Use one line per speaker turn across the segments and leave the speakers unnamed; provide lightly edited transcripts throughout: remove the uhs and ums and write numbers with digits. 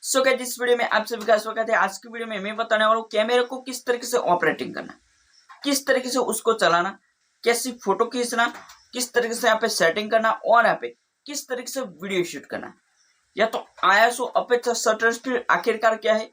So guys इस video में आप सभी का स्वागत है। आज की वीडियो में मैं बताने वाला हूँ कैमरे को किस तरीके से ऑपरेटिंग करना, किस तरीके से उसको चलाना, कैसी फोटो खींचना, किस तरीके से यहाँ पे सेटिंग करना और यहाँ पे किस तरीके से वीडियो शूट करना। या तो आईएसओ अपर्चर शटर स्पीड आखिरकार क्या है,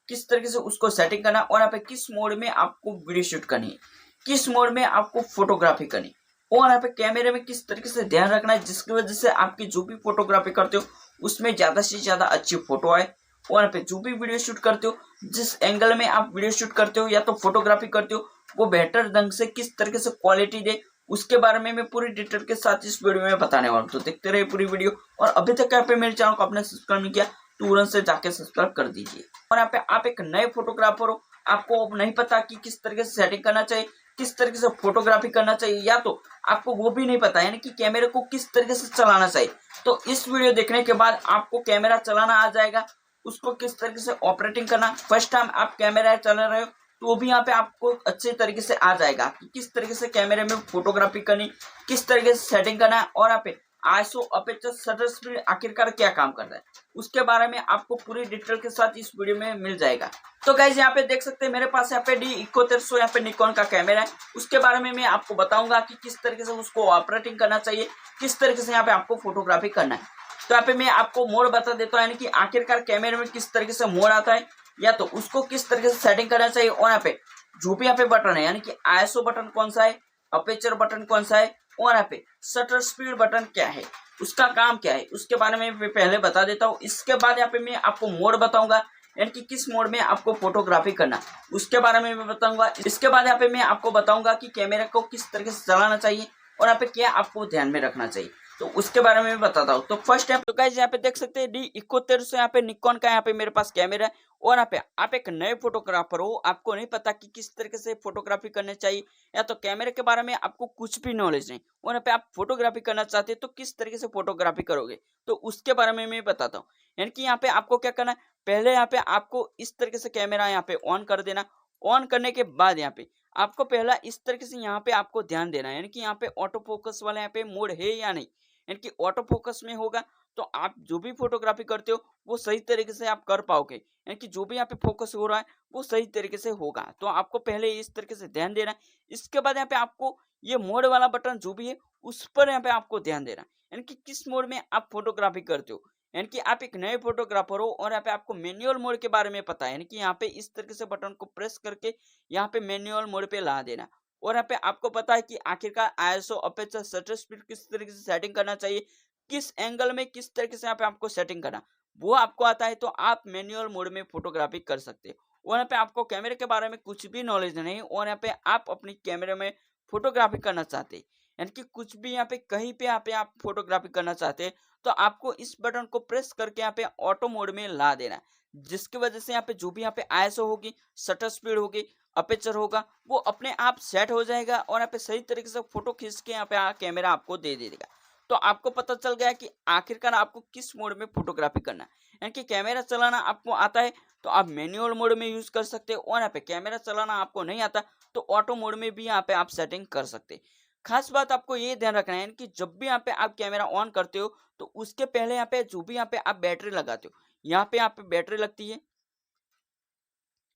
किस तरीके से उसको सेटिंग करना और यहाँ पे किस मोड में आपको वीडियो शूट करनी है, किस मोड में आपको फोटोग्राफी करनी है और यहाँ पे कैमरे में किस तरीके से ध्यान रखना है जिसकी वजह से आपकी जो भी फोटोग्राफी करते हो उसमें ज्यादा से ज्यादा अच्छी फोटो आए। और यहाँ पे जो भी वीडियो शूट करते हो, जिस एंगल में आप वीडियो शूट करते हो या तो फोटोग्राफी करते हो, वो बेहतर ढंग से किस तरीके से क्वालिटी दे, उसके बारे में मैं पूरी डिटेल के साथ इस वीडियो में बताने वाला हूँ। तो देखते रहिए पूरी वीडियो। और अभी तक यहाँ पे मेरे चैनल को आपने सब्सक्राइब नहीं किया तुरंत से जाके सब्सक्राइब कर दीजिए। और यहाँ पे आप एक नए फोटोग्राफर हो, आपको नहीं पता कि किस तरीके से सेटिंग करना चाहिए, किस तरीके से फोटोग्राफी करना चाहिए, या तो आपको वो भी नहीं पता यानी कि कैमरे को किस तरीके से चलाना चाहिए, तो इस वीडियो देखने के बाद आपको कैमरा चलाना आ जाएगा, उसको किस तरीके से ऑपरेटिंग करना। फर्स्ट टाइम आप कैमरा चला रहे हो तो भी यहाँ पे आपको अच्छे तरीके से आ जाएगा कि किस तरीके से कैमरे में फोटोग्राफी करनी, किस तरीके से सेटिंग करना है और यहाँ पे आईएसओ अपर्चर शटर स्पीड आखिरकार क्या काम करता है, उसके बारे में आपको पूरी डिटेल के साथ इस वीडियो में मिल जाएगा। तो गाइस यहाँ पे देख सकते हैं मेरे पास यहाँ पे D7100 यहाँ पे निकॉन का कैमरा है, उसके बारे में मैं आपको बताऊंगा कि किस तरीके से उसको ऑपरेटिंग करना चाहिए, किस तरीके से यहाँ पे आपको फोटोग्राफी करना है। तो यहाँ पे मैं आपको मोड बता देता हूँ यानी कि आखिरकार कैमरे में किस तरीके से मोड आता है या तो उसको किस तरीके से सेटिंग करना चाहिए और यहाँ पे जो भी यहाँ पे बटन है यानी कि आईएसओ बटन कौन सा है, अपर्चर बटन कौन सा है और यहाँ पे शटर स्पीड बटन क्या है, उसका काम क्या है, उसके बारे में मैं पहले बता देता हूँ। इसके बाद यहाँ पे मैं आपको मोड बताऊंगा यानी कि किस मोड में आपको फोटोग्राफी करना, उसके बारे में मैं बताऊंगा। इसके बाद यहाँ पे मैं आपको बताऊंगा कि कैमरा को किस तरीके से चलाना चाहिए और यहाँ पे क्या आपको ध्यान में रखना चाहिए, तो उसके बारे में बताता हूँ। तो फर्स्ट टाइम तो गाइस यहाँ पे देख सकते हैं D7100 यहाँ पे निकॉन का यहाँ पे मेरे पास कैमरा है और यहाँ पे आप एक नए फोटोग्राफर हो, आपको नहीं पता कि किस तरीके से फोटोग्राफी करनी चाहिए या तो कैमरे के बारे में आपको कुछ भी नॉलेज नहीं और यहाँ पे आप फोटोग्राफी करना चाहते हैं तो किस तरीके से फोटोग्राफी करोगे, तो उसके बारे में मैं बताता हूँ। यानी कि यहाँ पे आपको क्या करना है, पहले यहाँ पे आपको इस तरीके से कैमरा यहाँ पे ऑन कर देना। ऑन करने के बाद यहाँ पे आपको पहला इस तरीके से यहाँ पे आपको ध्यान देना है यानी कि यहाँ पे ऑटो फोकस वाला यहाँ पे मोड है या नहीं, यानी कि ऑटो फोकस में होगा तो आप जो भी फोटोग्राफी करते हो वो सही तरीके से आप कर पाओगे, यानी कि जो भी यहाँ पे फोकस हो रहा है वो सही तरीके से होगा। तो आपको पहले इस तरीके से ध्यान देना है। इसके बाद यहाँ पे आपको ये मोड वाला बटन जो भी है उस पर यहाँ पे आपको ध्यान देना, यानी कि किस मोड में आप फोटोग्राफी करते हो। यानी कि आप एक नए फोटोग्राफर हो और यहाँ पे आपको मैनुअल मोड के बारे में पता है, यानी कि यहाँ पे इस तरीके से बटन को प्रेस करके यहाँ पे मैनुअल मोड पे ला देना। और यहाँ पे आपको पता है कि आखिरकार आईएसओ अपर्चर शटर स्पीड किस तरीके से सेटिंग करना चाहिए, किस एंगल में किस तरीके से यहाँ पे आपको सेटिंग करना, वो आपको आता है तो आप मैनुअल मोड में फोटोग्राफी कर सकते हो। और यहाँ पे आपको कैमरे के बारे में कुछ भी नॉलेज नहीं और यहाँ पे आप अपनी कैमरे में फोटोग्राफी करना चाहते हैं, यानी कि कुछ भी यहाँ पे कहीं पे यहाँ पे आप फोटोग्राफी करना चाहते हैं तो आपको इस बटन को प्रेस करके यहाँ पे ऑटो मोड में ला देना, जिसकी वजह से यहाँ पे जो भी यहाँ पे आईएसओ होगी, शटर स्पीड होगी, अपर्चर होगा, वो अपने आप सेट हो जाएगा और यहाँ पे सही तरीके से फोटो खींच के यहाँ पे कैमरा आपको दे देगा। तो आपको पता चल गया कि आखिरकार आपको किस मोड में फोटोग्राफी करना है। यानी कि कैमरा चलाना आपको आता है तो आप मैनुअल मोड में यूज कर सकते हो और यहाँ पे कैमरा चलाना आपको नहीं आता तो ऑटो मोड में भी यहाँ पे आप सेटिंग कर सकते हैं। खास बात आपको ये ध्यान रखना है यानी कि जब भी यहाँ पे आप कैमरा ऑन करते हो तो उसके पहले यहाँ पे जो भी यहाँ पे आप बैटरी लगाते हो, यहाँ पे बैटरी लगती है,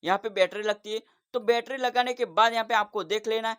यहाँ पे बैटरी लगती है, तो बैटरी लगाने के बाद यहाँ पे आपको देख लेना है।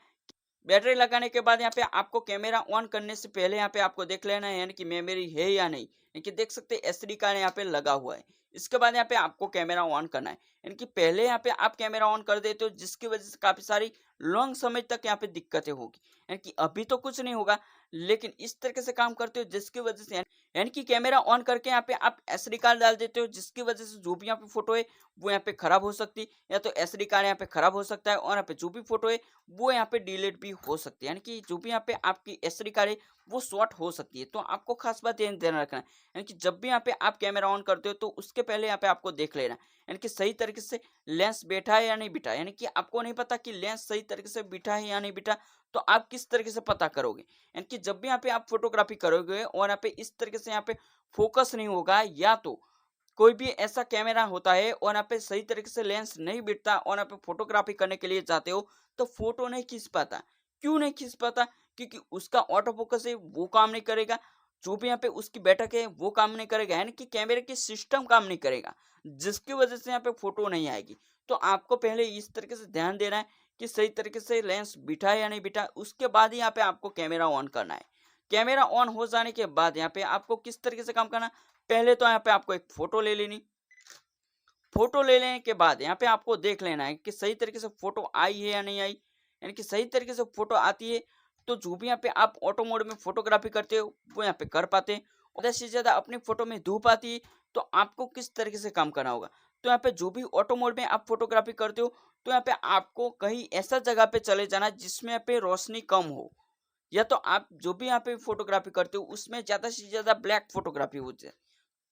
बैटरी लगाने के बाद यहाँ पे आपको कैमरा ऑन करने से पहले यहाँ पे आपको देख लेना है यानी कि मेमोरी है या नहीं, यानी कि देख सकते हैं एसडी कार्ड यहाँ पे लगा हुआ है। इसके बाद यहाँ पे आपको कैमरा ऑन करना है, यानी कि पहले यहाँ पे आप कैमरा ऑन कर देते हो जिसकी वजह से काफी सारी लॉन्ग समय तक यहाँ पे दिक्कतें होगी, यानी कि अभी तो कुछ नहीं होगा लेकिन इस तरीके से काम करते हो जिसकी वजह से यानी कि कैमरा ऑन करके यहाँ पे आप एसडी कार्ड डाल देते हो जिसकी वजह से जो भी यहाँ पे फोटो है वो यहाँ पे खराब हो सकती है, या तो एसडी कार्ड यहाँ पे खराब हो सकता है और यहाँ पे जो भी फोटो है वो यहाँ पे डिलीट भी हो सकती है, यानी कि जो भी यहाँ पे आपकी एसडी कार्ड है वो शॉर्ट हो सकती है। तो आपको खास बात ध्यान रखना है, यानी कि जब भी यहाँ पे आप कैमरा ऑन करते हो तो उसके पहले यहाँ पे आपको देख लेना, यानी कि सही तरीके से लेंस बैठा है या नहीं बैठा, यानी कि आपको नहीं पता कि लेंस सही तरीके से बैठा है या नहीं बैठा, तो आप किस तरीके से पता करोगे। यानी कि जब भी यहाँ पे आप फोटोग्राफी करोगे और यहाँ पे इस तरीके से यहाँ पे फोकस नहीं होगा या तो कोई भी ऐसा कैमरा होता है और यहाँ पे सही तरीके से लेंस नहीं बिठता और यहाँ पे फोटोग्राफी करने के लिए जाते हो तो फोटो नहीं खींच पाता। क्यों नहीं खींच पाता? क्योंकि उसका ऑटो फोकस है वो काम नहीं करेगा, जो भी यहाँ पे उसकी बैठक है वो काम नहीं करेगा, यानी कि कैमरे की सिस्टम काम नहीं करेगा। जिसकी वजह से यहाँ पे फोटो नहीं आएगी। तो आपको पहले इस तरीके से ध्यान देना है कि सही तरीके से लेंस बिठा है या नहीं बिठा, उसके बाद ही यहाँ पे आपको कैमरा ऑन करना है। कैमरा ऑन हो जाने के बाद यहाँ पे आपको किस तरीके से काम करना, पहले तो यहाँ पे आपको एक फोटो ले लेनी। फोटो ले लेने के बाद यहाँ पे आपको देख लेना है कि सही तरीके से फोटो आई है या नहीं आई। यानी कि सही तरीके से फोटो आती है तो जो भी यहाँ पे आप ऑटो मोड में फोटोग्राफी करते हो वो यहाँ पे कर पाते हैं। ज़्यादा से ज़्यादा अपनी फोटो में धूप आती है तो आपको किस तरीके से काम करना होगा, तो यहाँ पे जो भी ऑटो मोड में आप फोटोग्राफी करते हो तो यहाँ पे आपको कहीं ऐसा जगह पे चले जाना जिसमें यहाँ पे रोशनी कम हो, या तो आप जो भी यहाँ पे फोटोग्राफी करते हो उसमें ज़्यादा से ज़्यादा ब्लैक फोटोग्राफी हो जाए।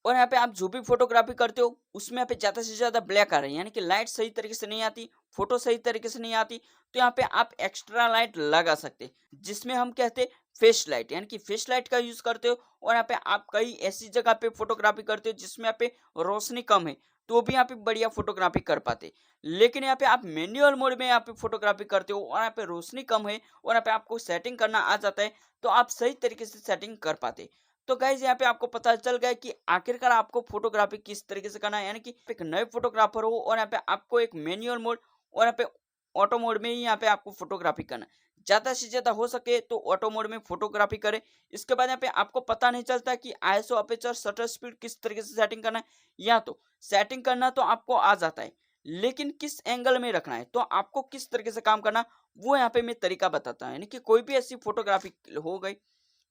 और यहाँ पे आप जो भी फोटोग्राफी करते हो उसमें यहाँ पे ज़्यादा से ज़्यादा ब्लैक आ रही है, यानी कि लाइट सही तरीके से नहीं आती, फोटो सही तरीके से नहीं आती, तो यहाँ पे आप एक्स्ट्रा लाइट लगा सकते हैं जिसमें हम कहते हैं फेस लाइट, यानी कि फेस लाइट का यूज़ करते हो। और यहाँ पे आप कई ऐसी जगह पे फोटोग्राफी करते हो जिसमें यहाँ पे रोशनी कम है तो भी यहाँ पे बढ़िया फोटोग्राफी कर पाते। लेकिन यहाँ पे आप मैनुअल मोड में यहाँ पे फोटोग्राफी करते हो और यहाँ पे रोशनी कम है और यहाँ पे आपको सेटिंग करना आ जाता है तो आप सही तरीके से सेटिंग कर पाते। तो गाइज यहाँ पे आपको पता चल गया कि आखिरकार आपको फोटोग्राफी किस तरीके से करना है, यानी कि एक नए फोटोग्राफर हो और यहाँ पे आपको एक मैनुअल मोड और यहाँ पे ऑटो मोड में ही यहाँ पे आपको फोटोग्राफी करना है। ज़्यादा से ज़्यादा हो सके तो ऑटो मोड में फोटोग्राफी करें। इसके बाद यहाँ पे आपको पता नहीं चलता कि आईएसओ, अपर्चर, शटर स्पीड किस तरीके से सेटिंग करना है, या तो सेटिंग करना तो आपको आ जाता है लेकिन किस एंगल में रखना है, तो आपको किस तरीके से काम करना वो यहाँ पे मैं तरीका बताता हूँ। यानी कि कोई भी ऐसी फोटोग्राफी हो गई,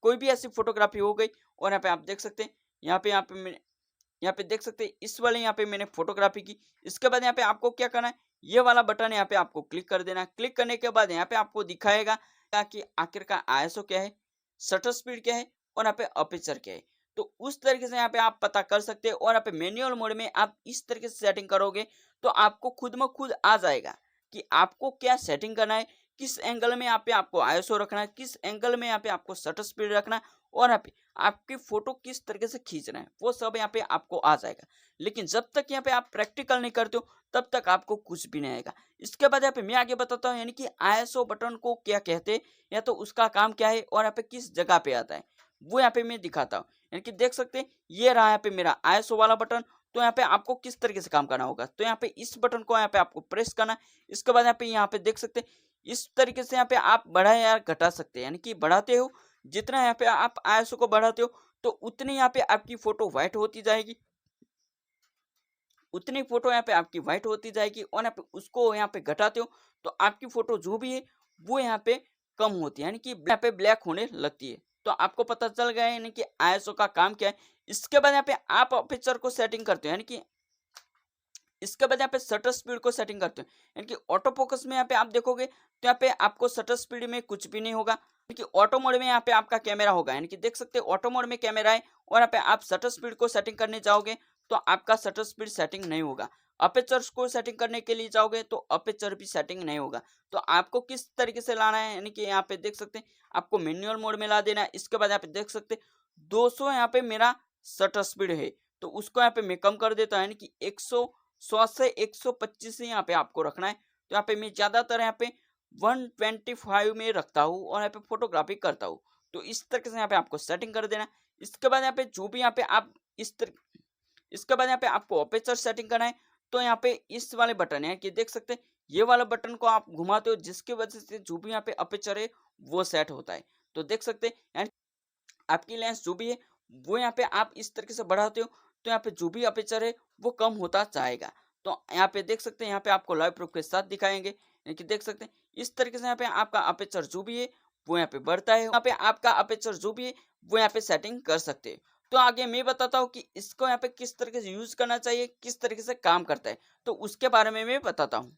कोई भी ऐसी फोटोग्राफी हो गई और यहाँ पे आप देख सकते हैं, यहाँ पे देख सकते हैं इस वाले यहाँ पे मैंने फोटोग्राफी की। इसके बाद यहाँ पे आपको क्या करना है, ये वाला बटन यहाँ पे आपको क्लिक कर देना है। क्लिक करने के बाद यहाँ पे आपको दिखाएगा कि आखिरकार आईएसओ क्या है, शटर स्पीड क्या है और यहाँ पे अपर्चर क्या है। तो उस तरीके से यहाँ पे आप पता कर सकते हैं और यहाँ पे मैनुअल मोड में आप इस तरीके से सेटिंग करोगे तो आपको खुद में खुद आ जाएगा कि आपको क्या सेटिंग करना है, किस एंगल में यहाँ पे आपको आईएसओ रखना है, किस एंगल में यहाँ पे आपको शटर स्पीड रखना है और यहाँ पे आपकी फोटो किस तरीके से खींचना है, वो सब यहाँ पे आपको आ जाएगा। लेकिन जब तक यहाँ पे आप प्रैक्टिकल नहीं करते हो तब तक आपको कुछ भी नहीं आएगा। इसके बाद यहाँ पे मैं आगे बताता हूँ यानी कि आईएसओ बटन को क्या कहते हैं या तो उसका काम क्या है और यहाँ पे किस जगह पे आता है वो यहाँ पे मैं दिखाता हूँ। यानी कि देख सकते हैं ये रहा यहाँ पे मेरा आईएसओ वाला बटन। तो यहाँ पे आपको किस तरीके से काम करना होगा, तो यहाँ पे इस बटन को यहाँ पे आपको प्रेस करना है। इसके बाद यहाँ पे देख सकते हैं इस तरीके से यहाँ पे आप बढ़ा या घटा सकते हैं, यानी कि बढ़ाते हो जितना यहाँ पे आप आईएसओ को बढ़ाते हो तो उतनी यहाँ पे आपकी फोटो व्हाइट होती जाएगी, उतनी फोटो यहाँ पे आपकी व्हाइट होती जाएगी। और यहाँ पे उसको यहाँ पे घटाते हो तो आपकी फोटो जो भी है वो यहाँ पे कम होती है, यानी कि यहाँ पे ब्लैक होने लगती है। तो आपको पता चल गया है यानी कि आईएसओ का काम क्या है। इसके बाद यहाँ पे आप अपर्चर को सेटिंग करते हो, यानी कि इसके बाद यहाँ पे शटर स्पीड को सेटिंग करते हो, यानी कि ऑटो फोकस में यहाँ पे आप देखोगे तो यहाँ पे आपको शटर स्पीड में कुछ भी नहीं होगा, यानी कि ऑटो मोड में यहाँ पे आपका कैमरा होगा। यानी कि देख सकते हैं ऑटो मोड में कैमरा है और यहाँ पे आप शटर स्पीड को सेटिंग करने जाओगे तो आपका शटर स्पीड सेटिंग नहीं होगा। अपर्चर को सेटिंग करने के लिए जाओगे तो अपर्चर भी सेटिंग नहीं होगा। तो आपको किस तरीके से लाना है, यानी कि यहाँ पे देख सकते हैं आपको मैनुअल मोड में ला देना है। इसके बाद यहाँ पे देख सकते हैं 200 यहाँ पे मेरा शटर स्पीड है तो उसको यहाँ पे मैं कम कर देता हूँ, यानी कि 100 से 125 यहाँ पे आपको रखना है। तो यहाँ पे मैं ज़्यादातर यहाँ पे 125 में रखता हूँ और यहाँ पे फोटोग्राफी करता हूँ। तो इस तरीके से यहाँ पे आपको सेटिंग कर देना। इसके बाद यहाँ पे जो भी यहाँ पे आप इसके बाद यहाँ पे आपको अपर्चर सेटिंग करना है। तो यहाँ पे इस वाले बटन है कि देख सकते हैं ये वाला बटन को आप घुमाते हो जिसकी वजह से जो भी यहाँ पे अपर्चर है वो सेट होता है। तो देख सकते हैं आपकी लेंस जो भी है वो यहाँ पे आप इस तरीके से बढ़ाते हो तो यहाँ पे जो भी अपर्चर है वो कम होता जाएगा। तो यहाँ पे देख सकते हैं यहाँ पे आपको लाइव प्रूफ के साथ दिखाएंगे, यानी कि देख सकते हैं इस तरीके से यहाँ पे आपका अपर्चर जो भी है वो यहाँ पे बढ़ता है, यहाँ पे आपका अपर्चर जो भी है वो यहाँ पे सेटिंग कर सकते हैं। तो आगे मैं बताता हूँ कि इसको यहाँ पे किस तरीके से यूज करना चाहिए, किस तरीके से काम करता है, तो उसके बारे में मैं बताता हूँ।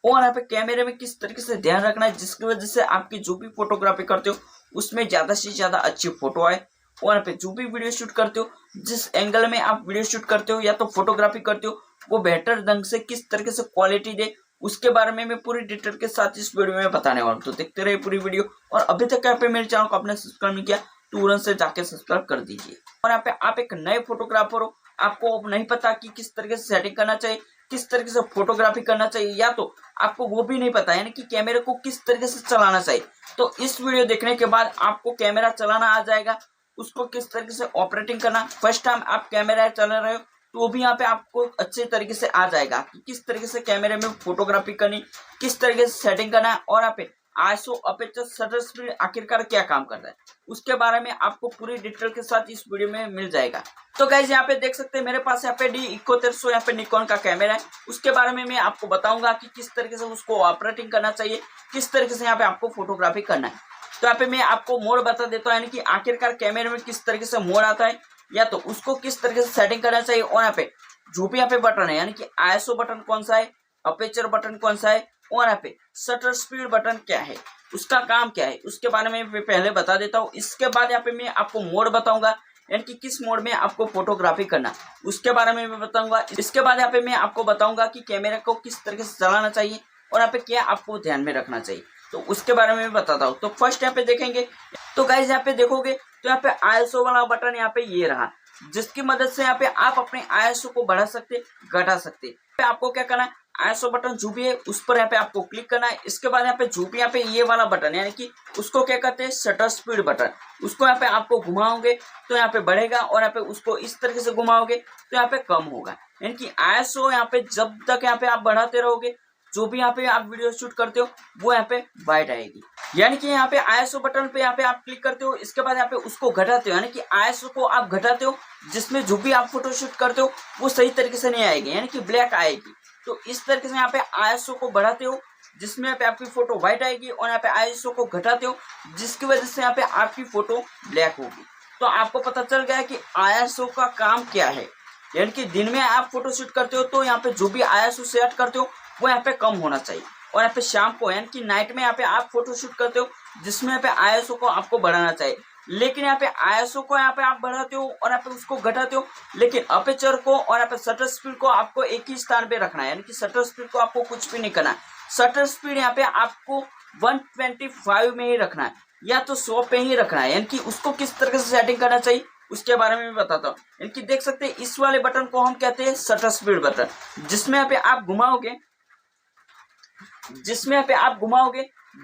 और यहाँ पे कैमरे में किस तरीके से ध्यान रखना है जिसकी वजह से आपकी जो भी फोटोग्राफी करते हो उसमें ज्यादा से ज्यादा अच्छी फोटो आए। और यहाँ पे जो भी वीडियो शूट करते हो, जिस एंगल में आप वीडियो शूट करते हो या तो फोटोग्राफी करते हो वो बेहतर ढंग से किस तरीके से क्वालिटी दे, उसके बारे में मैं पूरी डिटेल के साथ इस वीडियो में बताने वाला हूँ। तो देखते रहिए पूरी वीडियो। और अभी तक यहाँ पे मेरे चैनल को आपने सब्सक्राइब नहीं किया तुरंत से जाके सब्सक्राइब कर दीजिए। और यहाँ पे आप एक नए फोटोग्राफर हो, आपको नहीं पता कि किस तरीके से सेटिंग करना चाहिए, किस तरीके से फोटोग्राफी करना चाहिए, या तो आपको वो भी नहीं पता यानी कि कैमरे को किस तरीके से चलाना चाहिए, तो इस वीडियो देखने के बाद आपको कैमरा चलाना आ जाएगा, उसको किस तरीके से ऑपरेटिंग करना। फर्स्ट टाइम आप कैमरा चला रहे हो तो वो भी यहाँ पे आपको अच्छे तरीके से आ जाएगा कि किस तरीके से कैमरे में फोटोग्राफी करनी, किस तरीके से सेटिंग करना है, और यहाँ पे आईएसओ, अपर्चर, शटर स्पीड आखिरकार क्या काम करता है उसके बारे में आपको पूरी डिटेल के साथ इस वीडियो में मिल जाएगा। तो गाइस यहाँ पे देख सकते हैं मेरे पास यहाँ पे D7100 यहाँ पे निकॉन का कैमरा है, उसके बारे में मैं आपको बताऊंगा कि किस तरीके से उसको ऑपरेटिंग करना चाहिए, किस तरीके से यहाँ पे आपको फोटोग्राफी करना है। तो यहाँ पे मैं आपको मोड बता देता हूँ, यानी कि आखिरकार कैमरे में किस तरीके से मोड आता है या तो उसको किस तरीके से सेटिंग करना चाहिए, और यहाँ पे जो भी यहाँ पे बटन है यानी कि आईएसओ बटन कौन सा है, अपर्चर बटन कौन सा है, और यहाँ पे शटर स्पीड बटन क्या है, उसका काम क्या है, उसके बारे में मैं पहले बता देता हूँ। इसके बाद यहाँ पे मैं आपको मोड बताऊंगा, यानी कि किस मोड में आपको फोटोग्राफी करना उसके बारे में मैं बताऊंगा। इसके बाद यहाँ पे मैं आपको बताऊंगा कि कैमरा को किस तरीके से चलाना चाहिए और यहाँ पे क्या आपको ध्यान में रखना चाहिए, तो उसके बारे में मैं बताता हूँ। तो फर्स्ट यहाँ पे देखेंगे तो गाइज यहाँ पे देखोगे तो यहाँ पे आईएसओ वाला बटन यहाँ पे ये रहा, जिसकी मदद से यहाँ पे आप अपने आईएसओ को बढ़ा सकते, घटा सकते। आपको क्या करना है, आईएसओ बटन जो भी है उस पर यहाँ पे आपको क्लिक करना है। इसके बाद यहाँ पे जो भी यहाँ पे ये वाला बटन यानी कि उसको क्या कहते हैं, शटर स्पीड बटन, उसको यहाँ पे आपको घुमाओगे तो यहाँ पे बढ़ेगा, और यहाँ पे उसको इस तरीके से घुमाओगे तो यहाँ पे कम होगा। यानी कि आईएसओ यहाँ पे जब तक यहाँ पे आप बढ़ाते रहोगे, जो भी यहाँ पे आप वीडियो शूट करते हो वो यहाँ पे वाइट आएगी। यानी कि यहाँ पे आईएसओ बटन पे यहाँ पे आप क्लिक करते हो, इसके बाद यहाँ पे उसको घटाते हो, यानी कि आईएसओ को आप घटाते हो, जिसमें जो भी आप फोटो शूट करते हो वो सही तरीके से नहीं आएगी, यानी कि ब्लैक आएगी। तो इस तरीके से यहाँ पे आईएसओ को बढ़ाते हो, जिसमें यहाँ पे आपकी फोटो व्हाइट आएगी, और यहाँ पे आईएसओ को घटाते हो, जिसकी वजह से यहाँ पे आपकी फोटो ब्लैक होगी। तो आपको पता चल गया कि आईएसओ का काम क्या है। यानी कि दिन में आप फोटो शूट करते हो तो यहाँ पे जो भी आईएसओ सेट करते हो वो यहाँ पे कम होना चाहिए, और यहाँ पे शाम को यानी कि नाइट में यहाँ पे आप फोटो शूट करते हो, जिसमें यहाँ पे आईएसओ को आपको बढ़ाना चाहिए। लेकिन यहाँ पे आईएसओ को यहाँ पे आप बढ़ाते हो और यहाँ पे उसको घटाते हो, लेकिन अपर्चर को और यहाँ पे शटर स्पीड को आपको एक ही स्थान पे रखना है, यानी कि शटर स्पीड को आपको कुछ भी नहीं करना है। शटर स्पीड यहाँ पे आपको 125 में ही रखना है या तो 100 पे ही रखना है। यानी कि उसको किस तरीके से सेटिंग करना चाहिए उसके बारे में मैं बताता हूँ। यानी कि देख सकते हैं इस वाले बटन को हम कहते हैं शटर स्पीड बटन, जिसमें यहाँ पे आप घुमाओगे,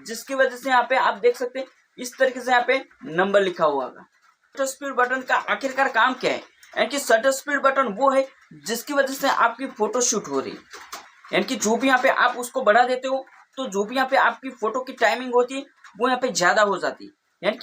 जिसकी वजह से यहाँ पे आप देख सकते हैं इस तरीके से यहाँ पे नंबर लिखा हुआ होगा। शटर स्पीड बटन का आखिरकार काम क्या है, यानी कि शटर स्पीड बटन वो है जिसकी वजह से आपकी फोटो शूट हो रही है, यानी कि जो भी यहाँ पे आप उसको बढ़ा देते हो तो जो भी यहाँ पे आपकी फोटो की टाइमिंग होती है वो यहाँ पे ज्यादा हो जाती है, यानी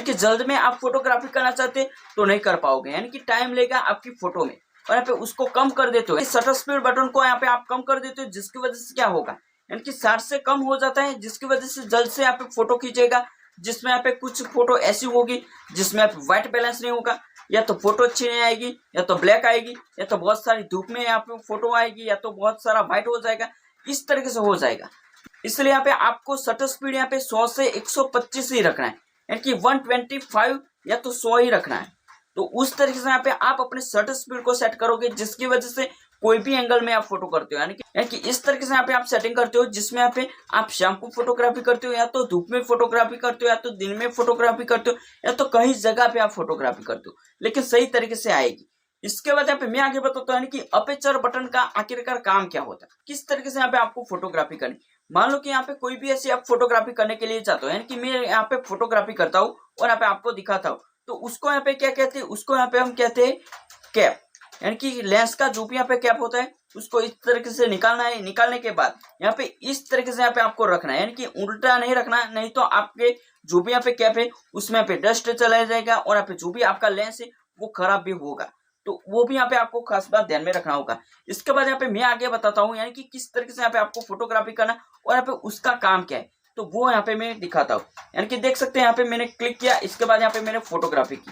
कि जल्द में आप फोटोग्राफी करना चाहते तो नहीं कर पाओगे, यानी कि टाइम लेगा आपकी फोटो में, और यहाँ पे उसको कम कर देते हो। शटर स्पीड बटन को यहाँ पे आप कम कर देते हो, जिसकी वजह से क्या होगा, यानी कि 60 से कम हो जाता है, जिसकी वजह से जल्द से यहाँ पे फोटो खींचेगा, जिसमें यहाँ पे कुछ फोटो ऐसी होगी जिसमें यहाँ पे व्हाइट बैलेंस नहीं होगा, या तो फोटो अच्छी नहीं आएगी, या तो ब्लैक आएगी, या तो बहुत सारी धूप में यहाँ पे फोटो आएगी, या तो बहुत सारा व्हाइट हो जाएगा, इस तरीके से हो जाएगा। इसलिए यहाँ पे आपको शटर स्पीड यहाँ पे 100 से 125 ही रखना है, यानी कि 125 या तो 100 ही रखना है। तो उस तरीके से यहाँ पे आप अपने शटर स्पीड को सेट करोगे, जिसकी वजह से कोई भी एंगल में आप फोटो करते हो, यानी कि इस तरीके से यहाँ पे आप सेटिंग करते हो, जिसमें यहाँ पे आप शाम को फोटोग्राफी करते हो, या तो धूप में फोटोग्राफी करते हो, या तो दिन में फोटोग्राफी करते हो, या तो कहीं जगह पे आप फोटोग्राफी करते हो, लेकिन सही तरीके से आएगी। इसके बाद यहाँ पे मैं आगे बताता हूँ यानी कि अपर्चर बटन का आखिरकार काम क्या होता है, किस तरीके से यहाँ पे आपको फोटोग्राफी करनी। मान लो कि यहाँ पे कोई भी ऐसी आप फोटोग्राफी करने के लिए चाहते हो, यानी कि मैं यहाँ पे फोटोग्राफी करता हूँ और यहाँ पे आपको दिखाता हूँ, तो उसको यहाँ पे क्या कहते हैं, उसको यहाँ पे हम कहते हैं कैप, यानी कि लेंस का जो भी यहाँ पे कैप होता है उसको इस तरीके से निकालना है। निकालने के बाद यहाँ पे इस तरीके से यहाँ पे आपको रखना है, यानी कि उल्टा नहीं रखना, नहीं तो आपके जो भी यहाँ पे कैप है उसमें यहाँ पे डस्ट चला जाएगा, और यहाँ पे जो भी आपका लेंस है वो खराब भी होगा, तो वो भी यहाँ पे आपको खास बात ध्यान में रखना होगा। इसके बाद यहाँ पे मैं आगे बताता हूँ, यानी कि किस तरीके से यहाँ पे आपको फोटोग्राफी करना और यहाँ पे उसका काम क्या है, तो वो यहाँ पे मैं दिखाता हूँ। यानी कि देख सकते हैं यहाँ पे मैंने क्लिक किया, इसके बाद यहाँ पे मैंने फोटोग्राफी की,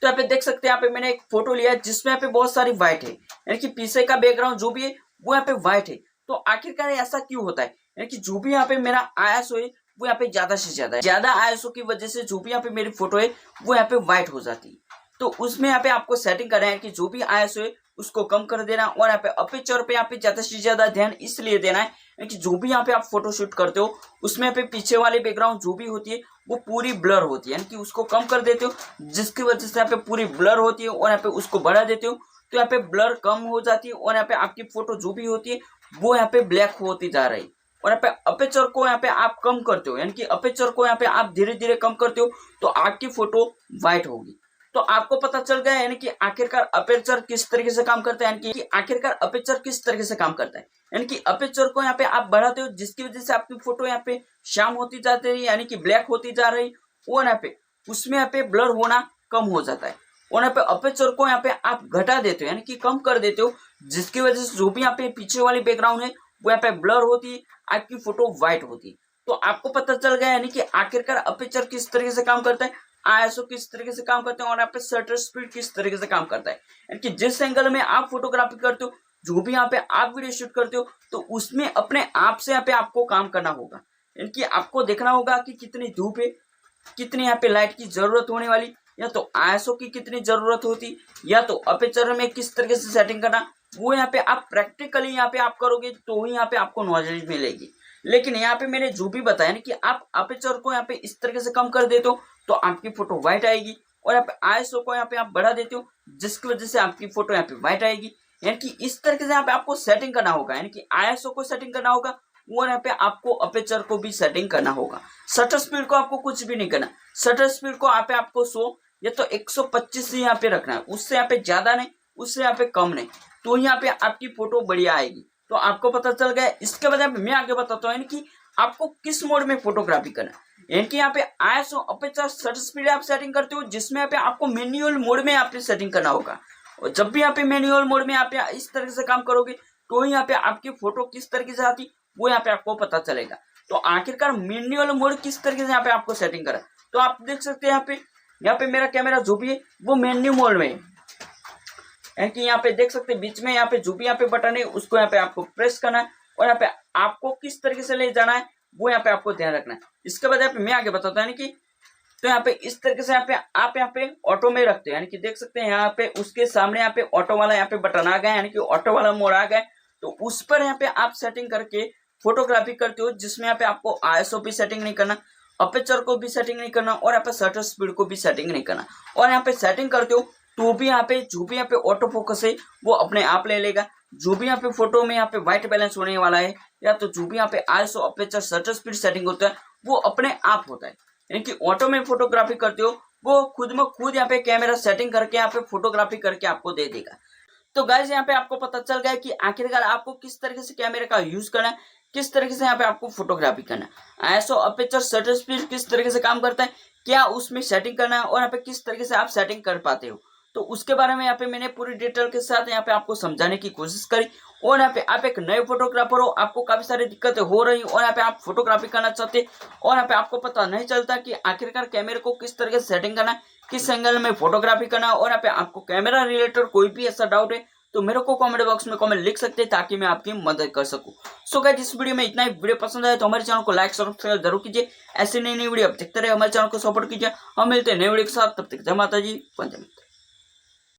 तो यहाँ पे देख सकते हैं यहाँ पे मैंने एक फोटो लिया जिसमें यहाँ पे बहुत सारी व्हाइट है, यानी कि पीछे का बैकग्राउंड जो भी है वो यहाँ पे व्हाइट है। तो आखिरकार ऐसा क्यों होता है, यानी कि जो भी यहाँ पे मेरा आईएसओ है वो यहाँ पे ज्यादा से ज्यादा आईएसओ की वजह से जो भी यहाँ पे मेरी फोटो है वो यहाँ पे व्हाइट हो जाती है। तो उसमें यहाँ पे आपको सेटिंग करना है कि जो भी आईएसओ है उसको कम कर देना, और यहाँ पे अपर्चर पे यहाँ पे ज्यादा से ज्यादा ध्यान इसलिए देना है कि जो भी यहाँ पे आप फोटो शूट करते हो उसमें यहाँ पे पीछे वाली बैकग्राउंड जो भी होती है वो पूरी ब्लर होती है, यानी कि उसको कम कर देते हो, जिसकी वजह से यहाँ पे पूरी ब्लर होती है, और यहाँ पे उसको बढ़ा देते हो तो यहाँ पे ब्लर कम हो जाती है, और यहाँ पे आपकी फोटो जो भी होती है वो यहाँ पे ब्लैक होती जा रही है। और यहाँ पे अपर्चर को यहाँ पे आप कम करते हो, यानी कि अपर्चर को यहाँ पे आप धीरे धीरे कम करते हो तो आपकी फोटो व्हाइट होगी। तो आपको पता चल गया यानी कि आखिरकार अपेचर किस तरीके से काम करता है, यानी कि आखिरकार अपेचर किस तरीके से काम करता है। यानी कि अपेचर को यहाँ पे आप बढ़ाते हो जिसकी वजह से आपकी फोटो यहाँ पे शाम होती जाती है, यानी कि ब्लैक होती जा रही, और यहाँ पे उसमें यहाँ पे ब्लर होना कम हो जाता है। और यहाँ पे अपेचर को यहाँ पे आप घटा देते हो यानी कि कम कर देते हो, जिसकी वजह से जो भी यहाँ पे पीछे वाली बैकग्राउंड है वो यहाँ पे ब्लर होती है, आपकी फोटो व्हाइट होती है। तो आपको पता चल गया यानी कि आखिरकार अपेचर किस तरीके से काम करता है, आईएसओ किस तरीके से काम करते हैं, और यहाँ पे शटर स्पीड किस तरीके से काम करता है। यानी कि जिस एंगल में आप फोटोग्राफी करते हो, जो भी यहाँ पे आप वीडियो शूट करते हो, तो उसमें अपने आप से यहाँ पे आपको काम करना होगा। यानी कि आपको देखना होगा कि कितनी धूप है, कितनी यहाँ पे लाइट की जरूरत होने वाली, या तो आईएसओ की कितनी जरूरत होती, या तो अपेचर में किस तरीके से सेटिंग करना, वो यहाँ पे आप प्रैक्टिकली यहाँ पे आप करोगे तो ही यहाँ पे आपको नॉलेज मिलेगी। लेकिन यहाँ पे मैंने जो भी बताया ना कि आप अपेचर को यहाँ पे इस तरीके से कम कर देते हो तो आपकी फोटो व्हाइट आएगी, और यहाँ पे आईएसओ को यहाँ पे आप बढ़ा देते हो जिसकी वजह से आपकी फोटो यहाँ पे व्हाइट आएगी। यानी कि इस तरीके से यहाँ पे आपको सेटिंग करना होगा, यानी कि आईएसओ को सेटिंग करना होगा, और यहाँ पे आपको अपेचर को भी सेटिंग करना होगा। शटर स्पीड को आपको कुछ भी नहीं करना, शटर स्पीड को यहाँ पे आपको 100 या तो 125 यहाँ पे रखना है, उससे यहाँ पे ज्यादा नहीं, उससे यहाँ पे कम नहीं, तो यहाँ पे आपकी फोटो बढ़िया आएगी। तो आपको पता चल गया। इसके बाद मैं आगे बताता हूँ यानी कि आपको किस मोड में फोटोग्राफी करना है। यानी कि यहाँ पे आईएसओ अपेचर शटर स्पीड आप सेटिंग करते हो, जिसमें यहाँ पे आपको मैनुअल मोड में यहाँ पे सेटिंग करना होगा, और जब भी यहाँ पे मैनुअल मोड में यहाँ पे इस तरीके से काम करोगे तो यहाँ पे आपकी फोटो किस तरीके से आती वो यहाँ पे आपको पता चलेगा। तो आखिरकार मैनुअल मोड किस तरीके से यहाँ पे आपको सेटिंग करा, तो आप देख सकते हैं यहाँ पे मेरा कैमरा जो भी है वो मेन्यू मोड में है। यानी कि यहाँ पे देख सकते हैं बीच में यहाँ पे जो भी यहाँ पे बटन है उसको यहाँ पे आपको प्रेस करना है, और यहाँ पे आपको किस तरीके से ले जाना है वो यहाँ पे आपको ध्यान रखना है। इसके बाद यहाँ पे मैं आगे बताता हूँ यानी कि तो यहाँ पे इस तरीके से आप यहाँ पे ऑटो में रखते हो, यानी कि देख सकते हैं यहाँ पे उसके सामने यहाँ पे ऑटो वाला यहाँ पे बटन आ गया, यानी कि ऑटो वाला मोड आ गया। तो उस पर यहाँ पे आप सेटिंग करके फोटोग्राफी करते हो, जिसमें यहाँ पे आपको आईएसओ भी सेटिंग नहीं करना, अपेचर को भी सेटिंग नहीं करना, और यहाँ पे शटर स्पीड को भी सेटिंग नहीं करना। और यहाँ पे सेटिंग करते हो तो भी यहाँ पे जो भी यहाँ पे ऑटो फोकस है वो अपने आप ले लेगा, जो भी यहाँ पे फोटो में यहाँ पे व्हाइट बैलेंस होने वाला है, या तो जो भी यहाँ पे ISO aperture shutter speed setting होता है वो अपने आप होता है। यानी कि ऑटो में फोटोग्राफी करते हो वो खुद में खुद यहाँ पे कैमरा सेटिंग करके यहाँ पे फोटोग्राफी करके आपको दे देगा। तो गाइस यहाँ पे आपको पता चल गया कि आखिरकार आपको किस तरीके से कैमरे का यूज करना है, किस तरीके से यहाँ पे आपको फोटोग्राफी करना है, आईएसओ अपेचर शटर स्पीड किस तरीके से काम करता है, क्या उसमें सेटिंग करना है, और यहाँ पे किस तरीके से आप सेटिंग कर पाते हो। तो उसके बारे में यहाँ पे मैंने पूरी डिटेल के साथ यहाँ पे आपको समझाने की कोशिश करी। और यहाँ पे आप एक नए फोटोग्राफर हो, आपको काफी सारी दिक्कतें हो रही और यहाँ पे आप फोटोग्राफी करना चाहते और यहाँ पे आपको पता नहीं चलता कि आखिरकार कैमरे को किस तरीके से सेटिंग करना है, किस एंगल में फोटोग्राफी करना है, और यहाँ पे आपको कैमरा रिलेटेड कोई भी ऐसा डाउट है तो मेरे को कमेंट बॉक्स में कमेंट लिख सकते हैं ताकि मैं आपकी मदद कर सकूं। सो गाइस इस वीडियो में इतना ही। वीडियो पसंद आए तो हमारे चैनल को लाइक सब्सक्राइब जरूर कीजिए। ऐसे नई वीडियो अब देखते रहे, हमारे चैनल को सपोर्ट कीजिए। हम मिलते हैं नए वीडियो के साथ, तब तक जय माता जी, वंदे मातरम।